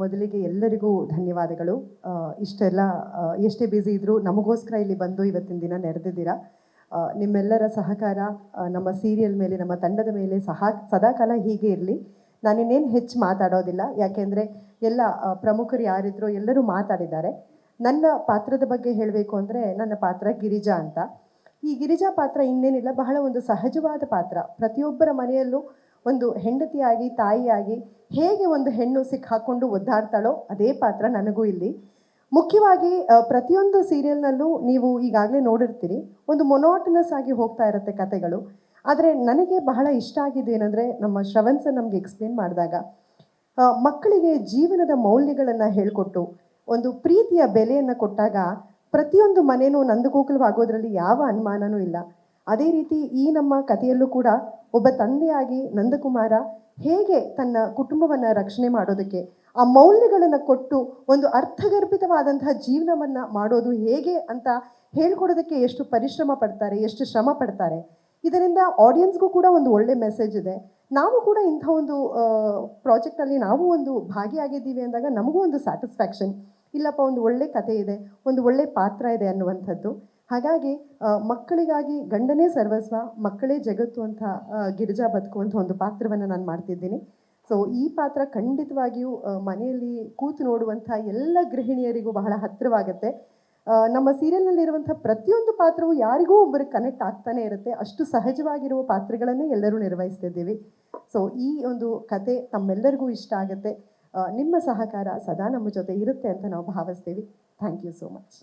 ಮೊದಲಿಗೆ ಎಲ್ಲರಿಗೂ ಧನ್ಯವಾದಗಳು. ಇಷ್ಟೆಲ್ಲ ಎಷ್ಟೇ ಬ್ಯುಸಿ ಇದ್ದರೂ ನಮಗೋಸ್ಕರ ಇಲ್ಲಿ ಬಂದು ಇವತ್ತಿನ ದಿನ ನೆರೆದಿದ್ದೀರಾ. ನಿಮ್ಮೆಲ್ಲರ ಸಹಕಾರ ನಮ್ಮ ಸೀರಿಯಲ್ ಮೇಲೆ, ನಮ್ಮ ತಂಡದ ಮೇಲೆ ಸದಾಕಾಲ ಹೀಗೆ ಇರಲಿ. ನಾನಿನ್ನೇನು ಹೆಚ್ಚು ಮಾತಾಡೋದಿಲ್ಲ, ಯಾಕೆಂದರೆ ಎಲ್ಲ ಪ್ರಮುಖರು ಯಾರಿದ್ರೋ ಎಲ್ಲರೂ ಮಾತಾಡಿದ್ದಾರೆ. ನನ್ನ ಪಾತ್ರದ ಬಗ್ಗೆ ಹೇಳಬೇಕು ಅಂದರೆ, ನನ್ನ ಪಾತ್ರ ಗಿರಿಜಾ ಅಂತ. ಈ ಗಿರಿಜಾ ಪಾತ್ರ ಇನ್ನೇನಿಲ್ಲ, ಬಹಳ ಒಂದು ಸಹಜವಾದ ಪಾತ್ರ. ಪ್ರತಿಯೊಬ್ಬರ ಮನೆಯಲ್ಲೂ ಒಂದು ಹೆಂಡತಿಯಾಗಿ, ತಾಯಿಯಾಗಿ ಹೇಗೆ ಒಂದು ಹೆಣ್ಣು ಸಿಕ್ಕಾಕೊಂಡು ಒದ್ದಾಡ್ತಾಳೋ ಅದೇ ಪಾತ್ರ ನನಗೂ ಇಲ್ಲಿ. ಮುಖ್ಯವಾಗಿ ಪ್ರತಿಯೊಂದು ಸೀರಿಯಲ್ನಲ್ಲೂ ನೀವು ಈಗಾಗಲೇ ನೋಡಿರ್ತೀರಿ, ಒಂದು ಮೊನೋಟನಸ್ ಆಗಿ ಹೋಗ್ತಾ ಇರುತ್ತೆ ಕತೆಗಳು. ಆದರೆ ನನಗೆ ಬಹಳ ಇಷ್ಟ ಆಗಿದ್ದು ಏನಂದರೆ, ನಮ್ಮ ಶ್ರವಣ್ ಸರ್ ನಮಗೆ ಎಕ್ಸ್ಪ್ಲೇನ್ ಮಾಡಿದಾಗ ಮಕ್ಕಳಿಗೆ ಜೀವನದ ಮೌಲ್ಯಗಳನ್ನು ಹೇಳಿಕೊಟ್ಟು ಒಂದು ಪ್ರೀತಿಯ ಬೆಲೆಯನ್ನು ಕೊಟ್ಟಾಗ ಪ್ರತಿಯೊಂದು ಮನೆಯೂ ನಂದಗೋಕುಲವಾಗೋದ್ರಲ್ಲಿ ಯಾವ ಅನುಮಾನನೂ ಇಲ್ಲ. ಅದೇ ರೀತಿ ಈ ನಮ್ಮ ಕಥೆಯಲ್ಲೂ ಕೂಡ ಒಬ್ಬ ತಂದೆಯಾಗಿ ನಂದಕುಮಾರ ಹೇಗೆ ತನ್ನ ಕುಟುಂಬವನ್ನು ರಕ್ಷಣೆ ಮಾಡೋದಕ್ಕೆ, ಆ ಮೌಲ್ಯಗಳನ್ನು ಕೊಟ್ಟು ಒಂದು ಅರ್ಥಗರ್ಭಿತವಾದಂತಹ ಜೀವನವನ್ನು ಮಾಡೋದು ಹೇಗೆ ಅಂತ ಹೇಳ್ಕೊಡೋದಕ್ಕೆ ಎಷ್ಟು ಪರಿಶ್ರಮ ಪಡ್ತಾರೆ, ಎಷ್ಟು ಶ್ರಮ ಪಡ್ತಾರೆ. ಇದರಿಂದ ಆಡಿಯನ್ಸ್ಗೂ ಕೂಡ ಒಂದು ಒಳ್ಳೆ ಮೆಸೇಜ್ ಇದೆ. ನಾವು ಕೂಡ ಇಂಥ ಒಂದು ಪ್ರಾಜೆಕ್ಟಲ್ಲಿ ನಾವು ಒಂದು ಭಾಗಿಯಾಗಿದ್ದೀವಿ ಅಂದಾಗ ನಮಗೂ ಒಂದು ಸ್ಯಾಟಿಸ್ಫ್ಯಾಕ್ಷನ್. ಇಲ್ಲಪ್ಪ, ಒಂದು ಒಳ್ಳೆ ಕತೆ ಇದೆ, ಒಂದು ಒಳ್ಳೆ ಪಾತ್ರ ಇದೆ ಅನ್ನುವಂಥದ್ದು. ಹಾಗಾಗಿ ಮಕ್ಕಳಿಗಾಗಿ ಗಂಡನೇ ಸರ್ವಸ್ವ, ಮಕ್ಕಳೇ ಜಗತ್ತು ಅಂತ ಗಿರಿಜಾ ಬದುಕುವಂಥ ಒಂದು ಪಾತ್ರವನ್ನು ನಾನು ಮಾಡ್ತಿದ್ದೀನಿ. ಸೊ ಈ ಪಾತ್ರ ಖಂಡಿತವಾಗಿಯೂ ಮನೆಯಲ್ಲಿ ಕೂತು ನೋಡುವಂಥ ಎಲ್ಲ ಗೃಹಿಣಿಯರಿಗೂ ಬಹಳ ಹತ್ತಿರವಾಗುತ್ತೆ. ನಮ್ಮ ಸೀರಿಯಲ್ನಲ್ಲಿರುವಂಥ ಪ್ರತಿಯೊಂದು ಪಾತ್ರವೂ ಯಾರಿಗೂ ಒಬ್ಬರಿಗೆ ಕನೆಕ್ಟ್ ಆಗ್ತಾನೆ ಇರುತ್ತೆ. ಅಷ್ಟು ಸಹಜವಾಗಿರುವ ಪಾತ್ರಗಳನ್ನೇ ಎಲ್ಲರೂ ನಿರ್ವಹಿಸ್ತಿದ್ದೀವಿ. ಸೊ ಈ ಒಂದು ಕತೆ ತಮ್ಮೆಲ್ಲರಿಗೂ ಇಷ್ಟ ಆಗುತ್ತೆ. ನಿಮ್ಮ ಸಹಕಾರ ಸದಾ ನಮ್ಮ ಜೊತೆ ಇರುತ್ತೆ ಅಂತ ನಾವು ಭಾವಿಸ್ತೀವಿ. Thank you so much.